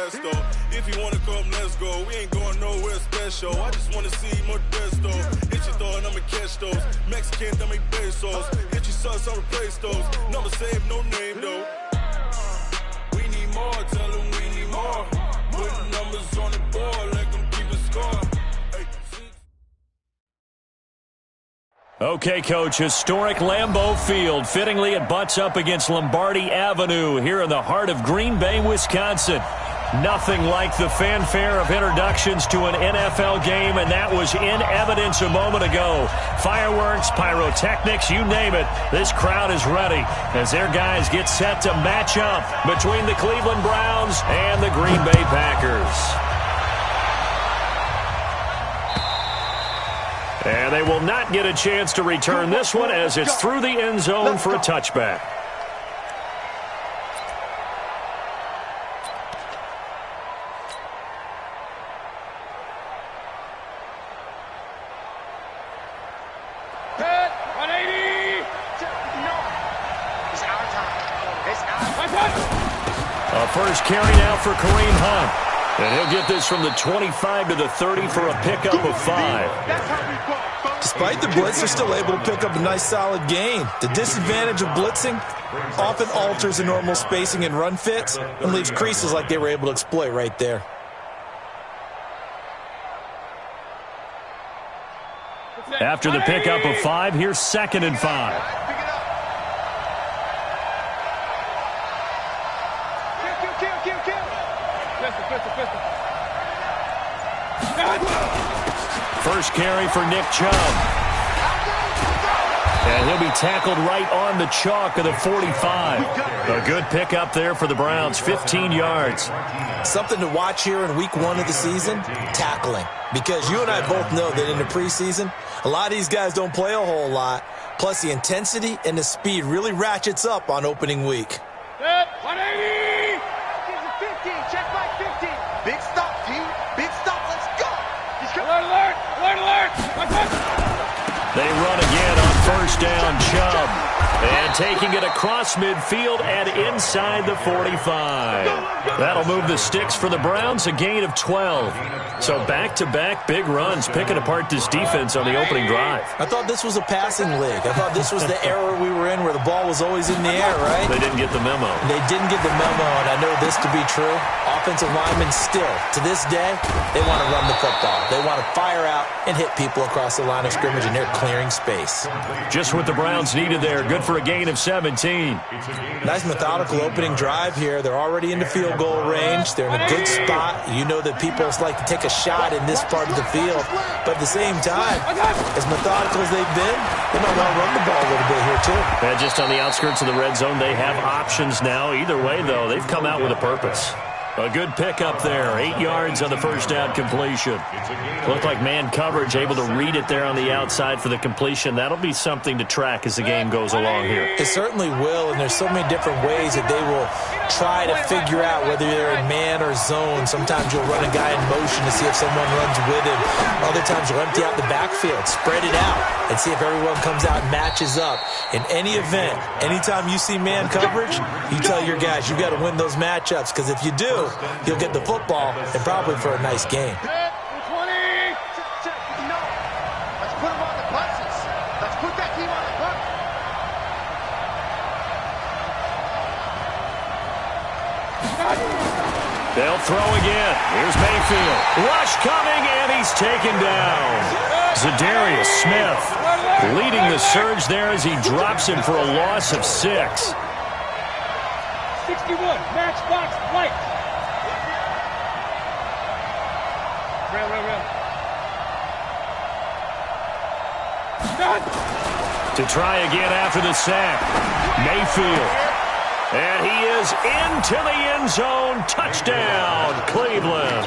Modesto. If you wanna come, let's go. We ain't going nowhere special. I just wanna see Modesto. Hit your thought, I'ma catch those. Mexican, that make pesos. Hit your sus, I'll replace those. Number save, no name though. We need more, tell them we need more. Putting numbers on the board, let them keep a score. Okay, Coach, historic Lambeau Field. Fittingly, it butts up against Lombardi Avenue here in the heart of Green Bay, Wisconsin. Nothing like the fanfare of introductions to an NFL game, and that was in evidence a moment ago. Fireworks, pyrotechnics, you name it. This crowd is ready as their guys get set to match up between the Cleveland Browns and the Green Bay Packers. And they will not get a chance to return this one as it's through the end zone for a touchback. A first carry now for Kareem Hunt. And he'll get this from the 25 to the 30 for a pickup of 5. Despite the blitz, they're still able to pick up a nice, solid gain. The disadvantage of blitzing often alters the normal spacing and run fits and leaves creases like they were able to exploit right there. After the pickup of 5, here's 2nd and 5. First carry for Nick Chubb. And he'll be tackled right on the chalk of the 45. A good pickup there for the Browns, 15 yards. Something to watch here in week 1 of the season, tackling. Because you and I both know that in the preseason, a lot of these guys don't play a whole lot. Plus, the intensity and the speed really ratchets up on opening week. 180! 15, check back 15. Big stop, team. Big stop, let's go. Alert, alert, alert, alert. They run again on first down, Chubb. And taking it across midfield and inside the 45. That'll move the sticks for the Browns, a gain of 12. So back-to-back big runs, picking apart this defense on the opening drive. I thought this was a passing league. I thought this was the era we were in where the ball was always in the air, right? They didn't get the memo. They didn't get the memo, and I know this to be true. Offensive linemen still, to this day, they want to run the football. They want to fire out and hit people across the line of scrimmage, and they're clearing space. Just what the Browns needed there. Good for a gain of 17. Nice methodical opening drive here. They're already in the field goal range. They're in a good spot. You know that people like to take a shot in this part of the field. But at the same time, as methodical as they've been, they might want to run the ball a little bit here too. And just on the outskirts of the red zone, they have options now. Either way, though, they've come out with a purpose. A good pickup there, 8 yards on the first down completion. Looked like man coverage, able to read it there on the outside for the completion. That'll be something to track as the game goes along here. It certainly will, and there's so many different ways that they will try to figure out whether they're in man or zone. Sometimes you'll run a guy in motion to see if someone runs with him. Other times you'll empty out the backfield, spread it out, and see if everyone comes out and matches up. In any event, anytime you see man coverage, you tell your guys you got to win those matchups, because if you do, you'll get the football and probably for a nice game. 20! No. Let's put them on the buses. Let's put that team on the bus. They'll throw again. Here's Mayfield. Rush coming, and he's taken down. Zadarius Smith leading the surge there as he drops him for a loss of 6. 61, matchbox, light. To try again after the sack. Mayfield. And he is into the end zone. Touchdown, Cleveland.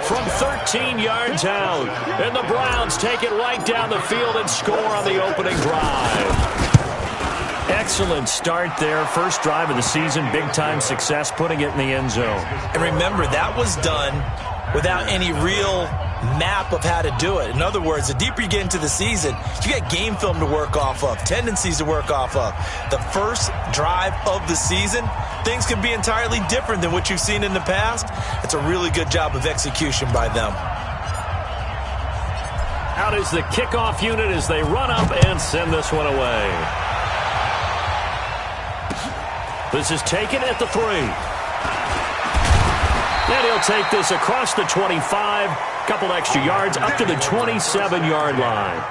From 13 yards out. And the Browns take it right down the field and score on the opening drive. Excellent start there. First drive of the season. Big-time success, putting it in the end zone. And remember, that was done without any real map of how to do it. In other words, the deeper you get into the season, you got game film to work off of, tendencies to work off of. The first drive of the season, things can be entirely different than what you've seen in the past. It's a really good job of execution by them. Out is the kickoff unit as they run up and send this one away. This is taken at the 3. And he'll take this across the 25, couple extra yards up to the 27-yard line.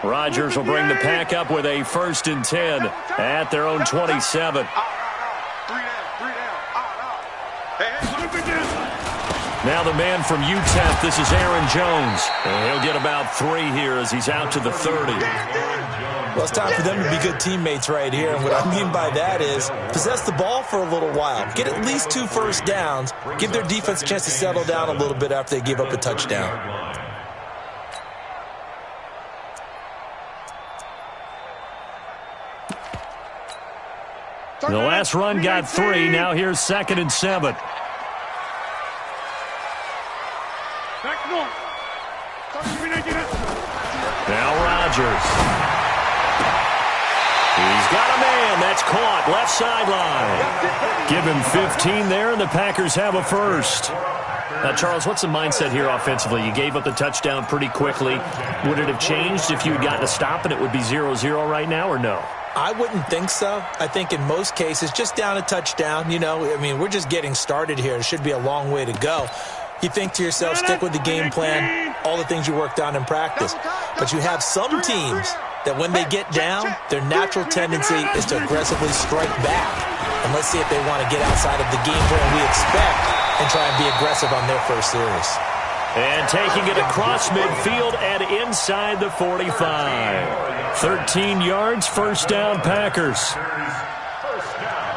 Rodgers will bring the pack up with a 1st and 10 at their own 27. Now the man from UTEP, this is Aaron Jones. And he'll get about 3 here as he's out to the 30. Well, it's time for them to be good teammates right here. And what I mean by that is possess the ball for a little while. Get at least 2 first downs. Give their defense a chance to settle down a little bit after they give up a touchdown. The last run got 3. Now here's 2nd and 7. Now Rodgers. He's got a man. That's caught. Left sideline. Give him 15 there, and the Packers have a 1st. Now, Charles, what's the mindset here offensively? You gave up the touchdown pretty quickly. Would it have changed if you had gotten a stop and it would be 0-0 right now, or no? I wouldn't think so. I think in most cases, just down a touchdown, you know, I mean, we're just getting started here. It should be a long way to go. You think to yourself, stick with the game plan, all the things you worked on in practice. But you have some teams that when they get down, their natural tendency is to aggressively strike back. And let's see if they want to get outside of the game plan we expect and try and be aggressive on their first series. And taking it across midfield and inside the 45. 13 yards, 1st down, Packers. First down.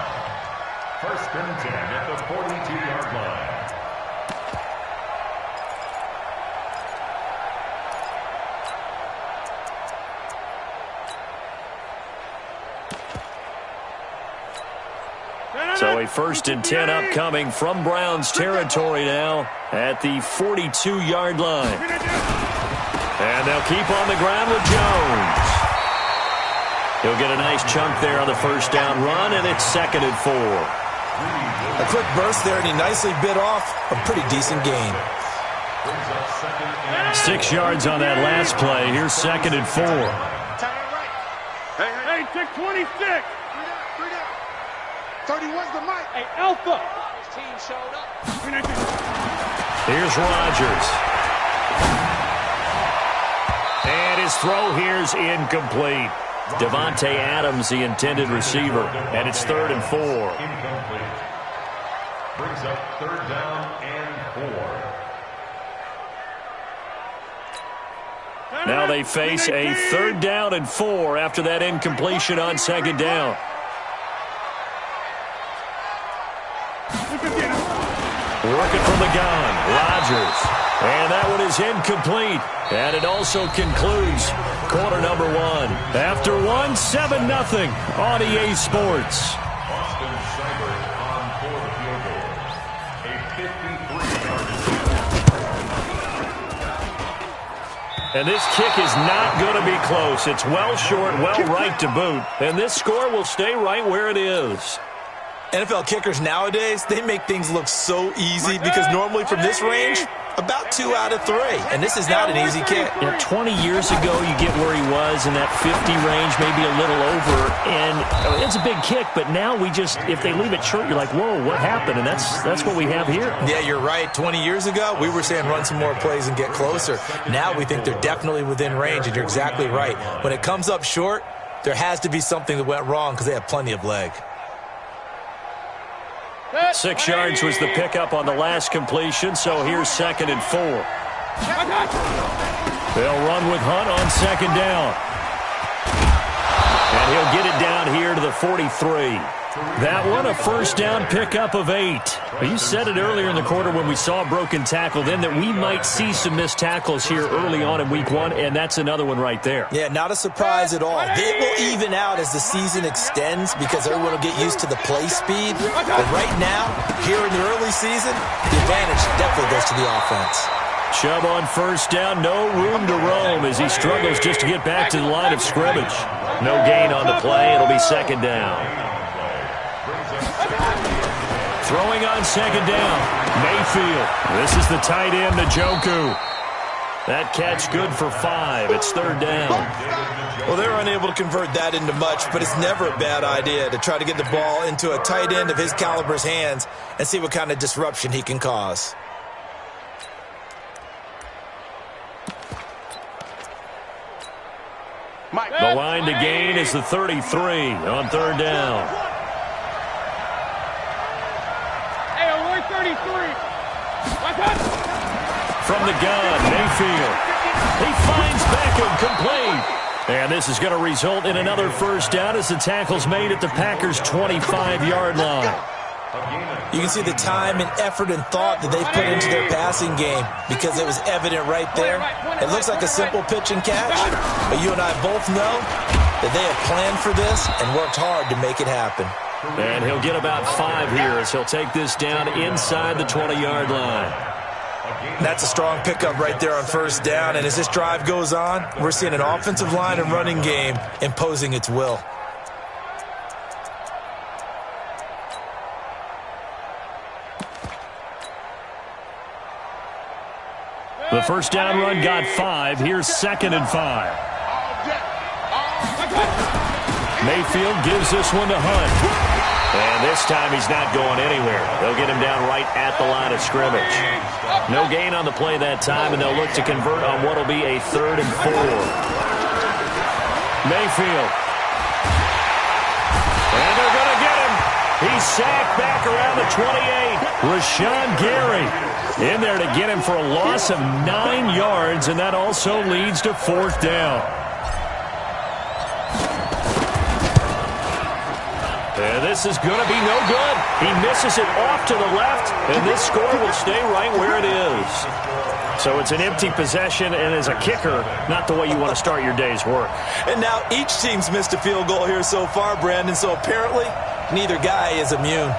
1st and 10 at the 42-yard line. So a 1st and 10 upcoming from Browns territory now at the 42-yard line. And they'll keep on the ground with Jones. He'll get a nice chunk there on the 1st down run, and it's 2nd and 4. A quick burst there, and he nicely bit off a pretty decent gain. 6 yards on that last play. Here's 2nd and 4. Hey, check 26. 31's the mic. Hey, Alpha. His team showed up. Here's Rodgers. And his throw here's incomplete. Devontae Adams, the intended receiver. And it's 3rd and 4. Incomplete. Brings up 3rd down and 4. Now they face a 3rd down and 4 after that incompletion on 2nd down. Working from the gun, Rodgers. And that one is incomplete. And it also concludes quarter number 1. After 1, 7-0 on EA Sports. Austin Seibert on for the field goal. A 53-yard. And this kick is not going to be close. It's well short, well right to boot. And this score will stay right where it is. NFL kickers nowadays, they make things look so easy because normally from this range, about 2 out of 3. And this is not an easy kick. Yeah, 20 years ago, you get where he was in that 50 range, maybe a little over. And it's a big kick, but now we just, if they leave it short, you're like, whoa, what happened? And that's what we have here. Yeah, you're right. 20 years ago, we were saying run some more plays and get closer. Now we think they're definitely within range, and you're exactly right. When it comes up short, there has to be something that went wrong because they have plenty of leg. 6 yards was the pickup on the last completion, so here's 2nd and 4. They'll run with Hunt on 2nd down. And he'll get it down here to the 43. That one, a first down pickup of 8. You said it earlier in the quarter when we saw a broken tackle then that we might see some missed tackles here early on in week 1, and that's another one right there. Yeah, not a surprise at all. It will even out as the season extends because everyone will get used to the play speed. But right now, here in the early season, the advantage definitely goes to the offense. Chubb on first down, no room to roam as he struggles just to get back to the line of scrimmage. No gain on the play. It'll be second down. Throwing on second down, Mayfield. This is the tight end, Njoku. That catch good for 5. It's third down. Well, they're unable to convert that into much, but it's never a bad idea to try to get the ball into a tight end of his caliber's hands and see what kind of disruption he can cause. The line to gain is the 33 on third down. From the gun, Mayfield. He finds Beckham complete. And this is going to result in another first down as the tackle's made at the Packers' 25-yard line. You can see the time and effort and thought that they put into their passing game because it was evident right there. It looks like a simple pitch and catch, but you and I both know that they have planned for this and worked hard to make it happen. And he'll get about 5 here as he'll take this down inside the 20-yard line. That's a strong pickup right there on first down, and as this drive goes on, we're seeing an offensive line and running game imposing its will. The first down run got 5. Here's second and 5. Mayfield gives this one to Hunt. And this time he's not going anywhere. They'll get him down right at the line of scrimmage. No gain on the play that time, and they'll look to convert on what will be a 3rd and 4. Mayfield. And they're going to get him. He's sacked back around the 28. Rashawn Gary in there to get him for a loss of 9 yards, and that also leads to 4th down. And this is going to be no good. He misses it off to the left, and this score will stay right where it is. So it's an empty possession, and as a kicker, not the way you want to start your day's work. And now each team's missed a field goal here so far, Brandon, so apparently neither guy is immune.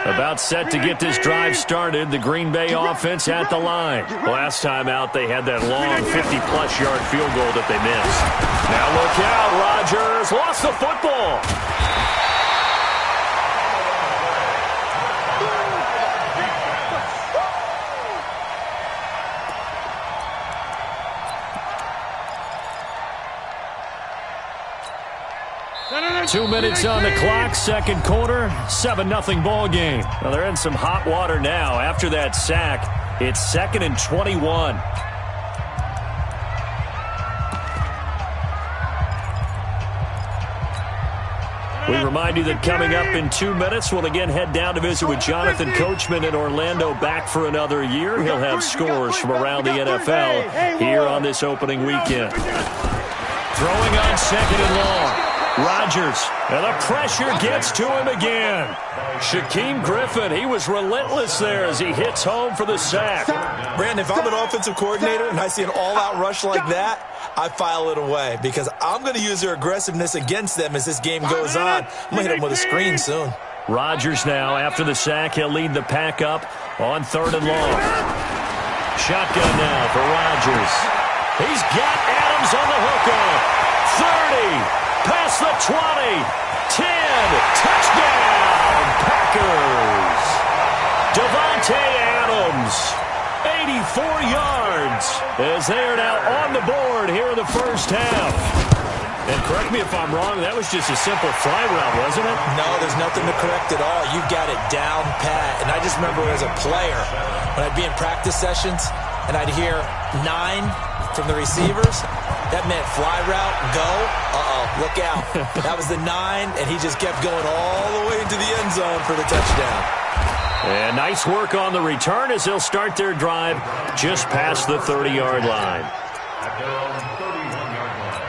About set to get this drive started, the Green Bay offense at the line. Last time out, they had that long 50-plus yard field goal that they missed. Now look out, Rodgers lost the football. Two minutes on the clock, second quarter, 7-0 ball game. Well, they're in some hot water now. After that sack, it's 2nd and 21. We remind you that coming up in 2 minutes, we'll again head down to visit with Jonathan Coachman in Orlando, back for another year. He'll have scores from around the NFL here on this opening weekend. Throwing on second and long. Rodgers, and the pressure gets to him again. Shaquem Griffin, he was relentless there as he hits home for the sack. Brandon, if I'm an offensive coordinator and I see an all-out rush like that, I file it away because I'm going to use their aggressiveness against them as this game goes on. I'm going to hit them with a screen soon. Rodgers now, after the sack, he'll lead the pack up on 3rd and long. Shotgun now for Rodgers. He's got Adams on the hookup. 30. Past the 20, 10, touchdown, Packers. Devontae Adams, 84 yards, as they are now on the board here in the first half. And correct me if I'm wrong, that was just a simple fly route, wasn't it? No, there's nothing to correct at all. You got it down pat. And I just remember as a player, when I'd be in practice sessions, and I'd hear 9 from the receivers, That meant fly route, go. Look out. That was the 9, and he just kept going all the way into the end zone for the touchdown. And nice work on the return as they'll start their drive just past the 30-yard line. At their own 31-yard line.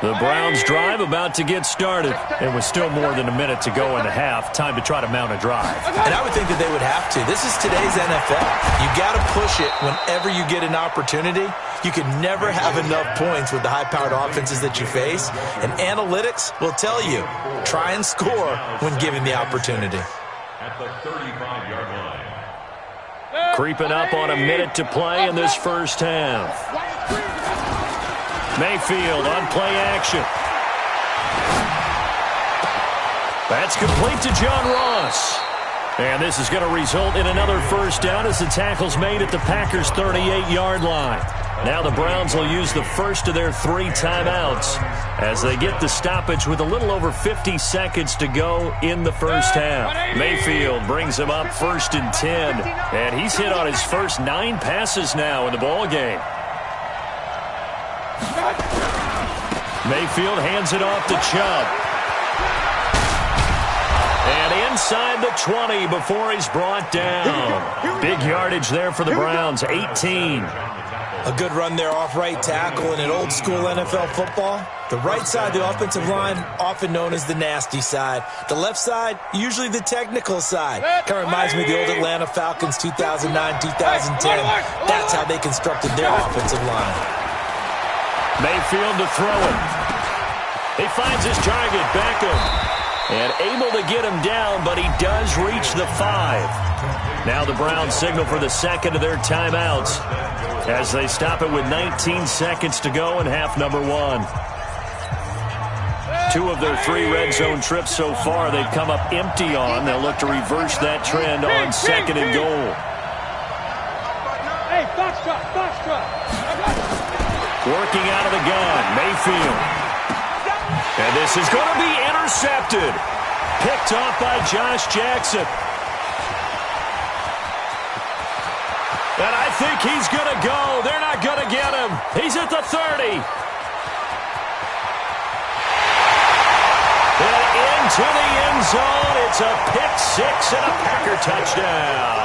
The Browns' drive about to get started. And with still more than a minute to go in the half, time to try to mount a drive. And I would think that they would have to. This is today's NFL. You got to push it whenever you get an opportunity. You can never have enough points with the high-powered offenses that you face. And analytics will tell you, try and score when given the opportunity. At the 35-yard line. Creeping up on a minute to play in this first half. Mayfield on play action. That's complete to John Ross. And this is going to result in another first down as the tackle's made at the Packers' 38-yard line. Now the Browns will use the first of their 3 timeouts as they get the stoppage with a little over 50 seconds to go in the first half. Mayfield brings him up 1st and 10, and he's hit on his first 9 passes now in the ballgame. Mayfield hands it off to Chubb. And inside the 20 before he's brought down. Big yardage there for the Browns, 18. A good run there off right tackle in an old-school NFL football. The right side of the offensive line, often known as the nasty side. The left side, usually the technical side. Kind of reminds me of the old Atlanta Falcons 2009-2010. That's how they constructed their offensive line. Mayfield to throw it. He finds his target, Beckham. And able to get him down, but he does reach the 5. Now the Browns signal for the second of their timeouts as they stop it with 19 seconds to go in half number 1. 2 of their 3 red zone trips so far they've come up empty on. They'll look to reverse that trend on 2nd and goal. Hey, box truck. Working out of the gun, Mayfield. And this is going to be intercepted. Picked off by Josh Jackson. And I think he's going to go. They're not going to get him. He's at the 30. And into the end zone. It's a pick 6 and a Packer touchdown.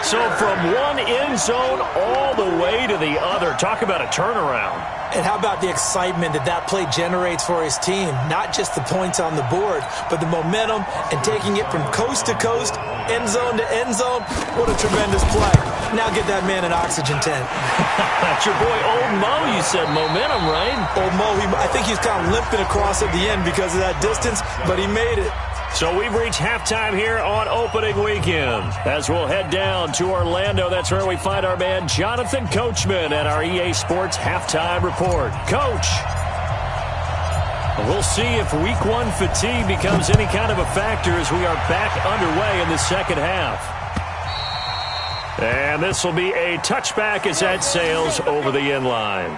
So from one end zone all the way to the other. Talk about a turnaround. And how about the excitement that play generates for his team? Not just the points on the board, but the momentum and taking it from coast to coast, end zone to end zone. What a tremendous play. Now get that man an oxygen tent. That's your boy Old Mo. You said momentum, right? Old Mo, I think he's kind of limping across at the end because of that distance, but he made it. So we've reached halftime here on opening weekend. As we'll head down to Orlando, that's where we find our man Jonathan Coachman at our EA Sports Halftime Report. Coach, we'll see if Week 1 fatigue becomes any kind of a factor as we are back underway in the second half. And this will be a touchback as that sails over the end line.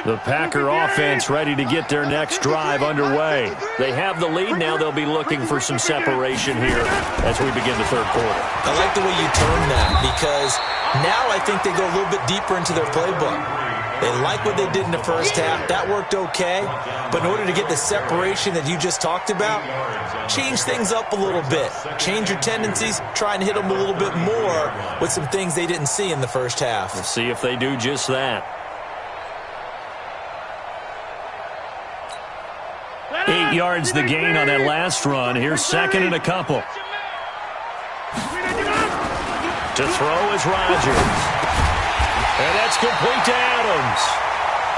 The Packer offense ready to get their next drive underway. They have the lead now. They'll be looking for some separation here as we begin the third quarter. I like the way you term that because now I think they go a little bit deeper into their playbook. They like what they did in the first half. That worked okay. But in order to get the separation that you just talked about, change things up a little bit. Change your tendencies. Try and hit them a little bit more with some things they didn't see in the first half. We'll see if they do just that. 8 yards the gain on that last run. Here's second and a couple. To throw is Rodgers. And that's complete to Adams.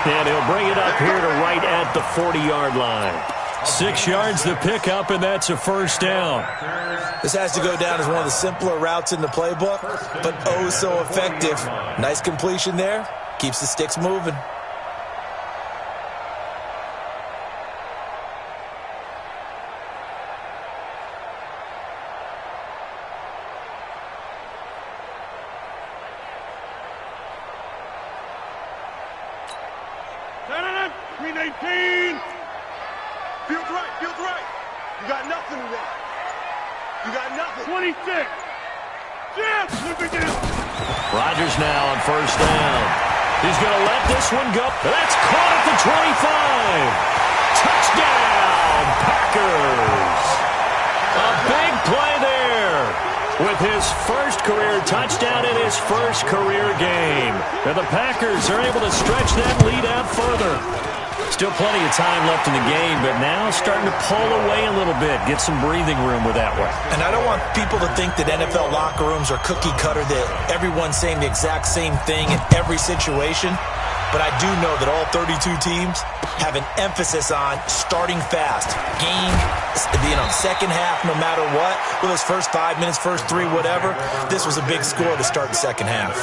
And he'll bring it up here to right at the 40-yard line. 6 yards the pickup, and that's a first down. This has to go down as one of the simpler routes in the playbook, but oh so effective. Nice completion there. Keeps the sticks moving. Green 18. Feels right, feels right. You got nothing today. You got nothing. 26. Jim, look at this. Rodgers now on first down. He's going to let this one go. That's caught at the 25. Touchdown, Packers. A big play there with his first career touchdown in his first career game. And the Packers are able to stretch that lead out further. Still plenty of time left in the game, but now starting to pull away a little bit, get some breathing room with that one. And I don't want people to think that NFL locker rooms are cookie cutter, that everyone's saying the exact same thing in every situation. But I do know that all 32 teams have an emphasis on starting fast. Game, second half, no matter what. With those first 5 minutes, first 3, whatever. This was a big score to start the second half.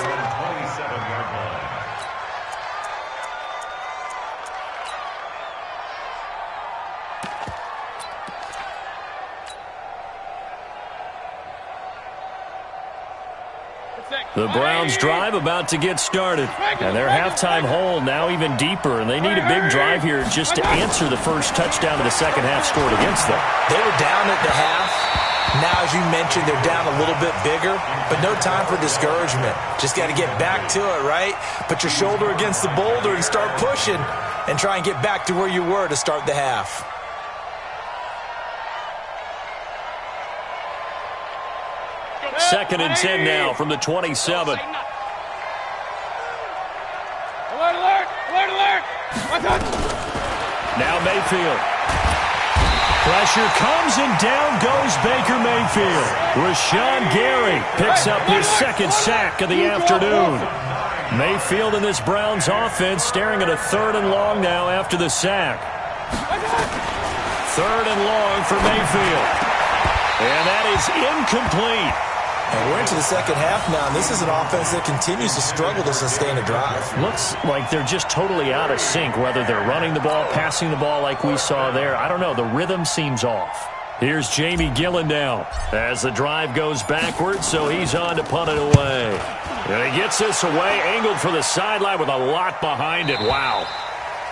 The Browns drive about to get started. And their halftime hole now even deeper. And they need a big drive here just to answer the first touchdown of the second half scored against them. They were down at the half. Now, as you mentioned, they're down a little bit bigger. But no time for discouragement. Just got to get back to it, right? Put your shoulder against the boulder and start pushing. And try and get back to where you were to start the half. Second and 10 now from the 27. Alert, alert, alert, alert. Now Mayfield. Pressure comes and down goes Baker Mayfield. Rashawn Gary picks up his second sack of the afternoon. Mayfield in this Browns offense staring at a 3rd and long now after the sack. 3rd and long for Mayfield. And that is incomplete. And we're into the second half now, and this is an offense that continues to struggle to sustain a drive. Looks like they're just totally out of sync, whether they're running the ball, passing the ball like we saw there. I don't know. The rhythm seems off. Here's Jamie Gillen now as the drive goes backwards, so he's on to punt it away. And he gets this away, angled for the sideline with a lot behind it. Wow.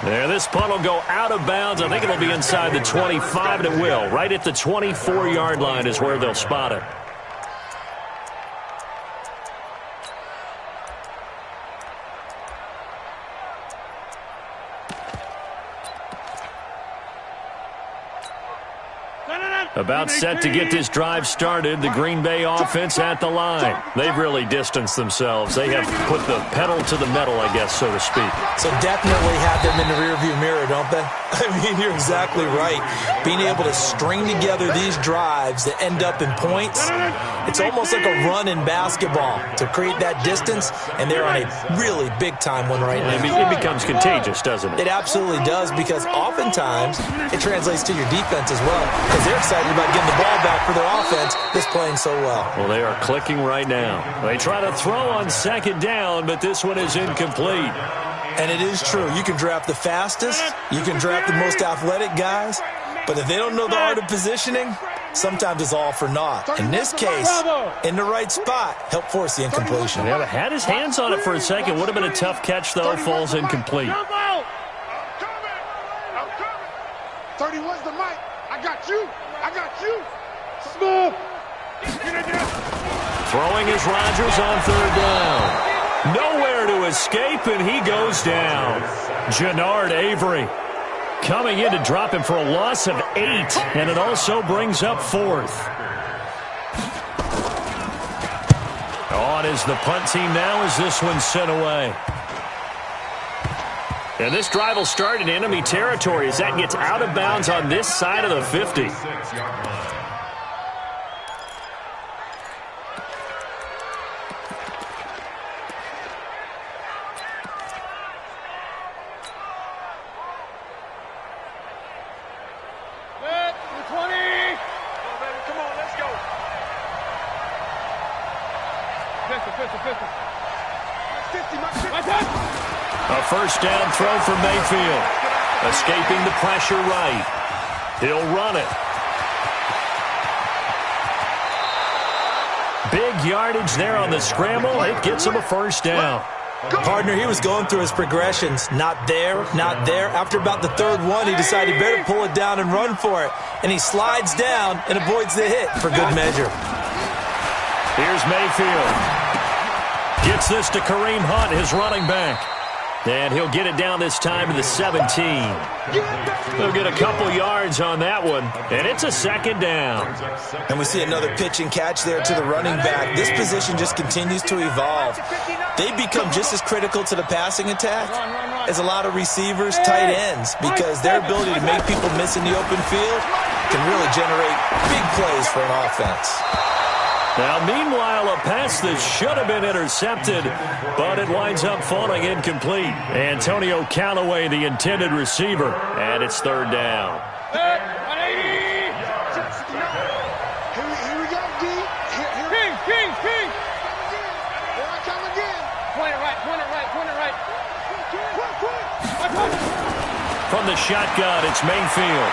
There, this punt will go out of bounds. I think it'll be inside the 25, and it will. Right at the 24-yard line is where they'll spot it. About set to get this drive started, the Green Bay offense at the line. They've really distanced themselves. They have put the pedal to the metal, I guess, so to speak. So definitely have them in the rearview mirror, don't they? I mean, you're exactly right. Being able to string together these drives that end up in points, it's almost like a run in basketball to create that distance, and they're on a really big-time one right now. It becomes contagious, doesn't it? It absolutely does, because oftentimes it translates to your defense as well, because they're excited about getting the ball back for their offense that's playing so well. Well, they are clicking right now. They try to throw on second down, but this one is incomplete. And it is true. You can draft the fastest. You can draft the most athletic guys. But if they don't know the art of positioning, sometimes it's all for naught. In this case, in the right spot, help force the incompletion. Yeah, had his hands on it for a second. Would have been a tough catch, though. Falls incomplete. 31's the mic. I got you. I got you. Smooth. Throwing is Rodgers on third down. Nowhere to escape, and he goes down. Jannard Avery coming in to drop him for a loss of 8, and it also brings up 4th. On is the punt team now as this one's sent away. And this drive will start in enemy territory as that gets out of bounds on this side of the 50. A first down throw for Mayfield. Escaping the pressure right. He'll run it. Big yardage there on the scramble. It gets him a first down. Partner, he was going through his progressions. Not there, not there. After about the third one, he decided better pull it down and run for it. And he slides down and avoids the hit for good measure. Here's Mayfield. Gets this to Kareem Hunt, his running back. And he'll get it down this time to the 17. They'll get a couple yards on that one, and it's a second down. And we see another pitch and catch there to the running back. This position just continues to evolve. They become just as critical to the passing attack as a lot of receivers, tight ends, because their ability to make people miss in the open field can really generate big plays for an offense. Now, meanwhile, a pass that should have been intercepted, but it winds up falling incomplete. Antonio Callaway, the intended receiver, and it's third down. Here we go, D. King. Here I come again. Point it right. From the shotgun, it's Mayfield.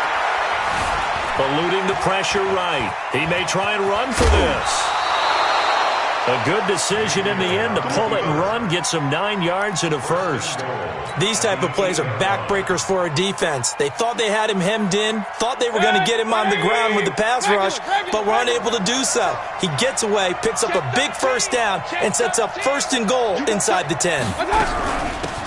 Eluding the pressure right. He may try and run for this. A good decision in the end to pull it and run, gets him 9 yards and a first. These type of plays are backbreakers for a defense. They thought they had him hemmed in, thought they were going to get him on the ground with the pass rush, but were unable to do so. He gets away, picks up a big first down, and sets up first and goal inside the 10.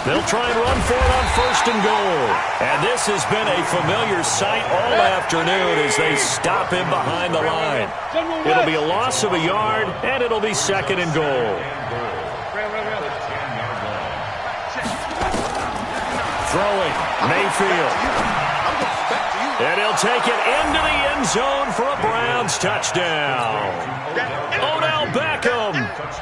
They'll try and run for it on first and goal. And this has been a familiar sight all afternoon as they stop him behind the line. It'll be a loss of a yard, and it'll be second and goal. Throwing, Mayfield. And he'll take it into the end zone for a Browns touchdown. Odell Beckham,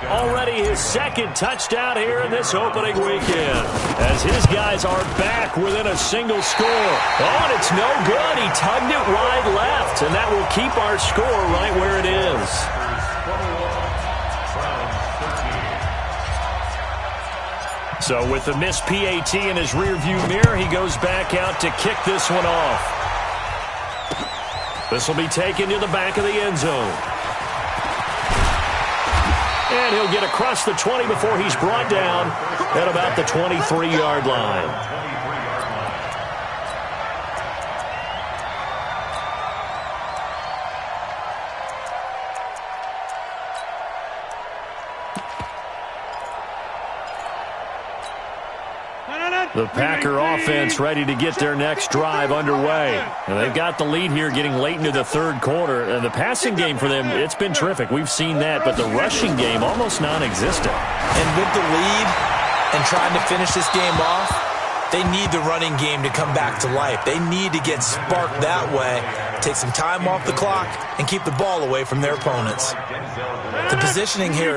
already his second touchdown here in this opening weekend, as his guys are back within a single score. Oh, and it's no good. He tugged it wide left, and that will keep our score right where it is. So with the missed PAT in his rearview mirror, he goes back out to kick this one off. This will be taken to the back of the end zone. And he'll get across the 20 before he's brought down at about the 23-yard line. The Packer offense ready to get their next drive underway. And they've got the lead here getting late into the third quarter. And the passing game for them, it's been terrific. We've seen that. But the rushing game, almost non-existent. And with the lead and trying to finish this game off, they need the running game to come back to life. They need to get sparked that way, take some time off the clock, and keep the ball away from their opponents. The positioning here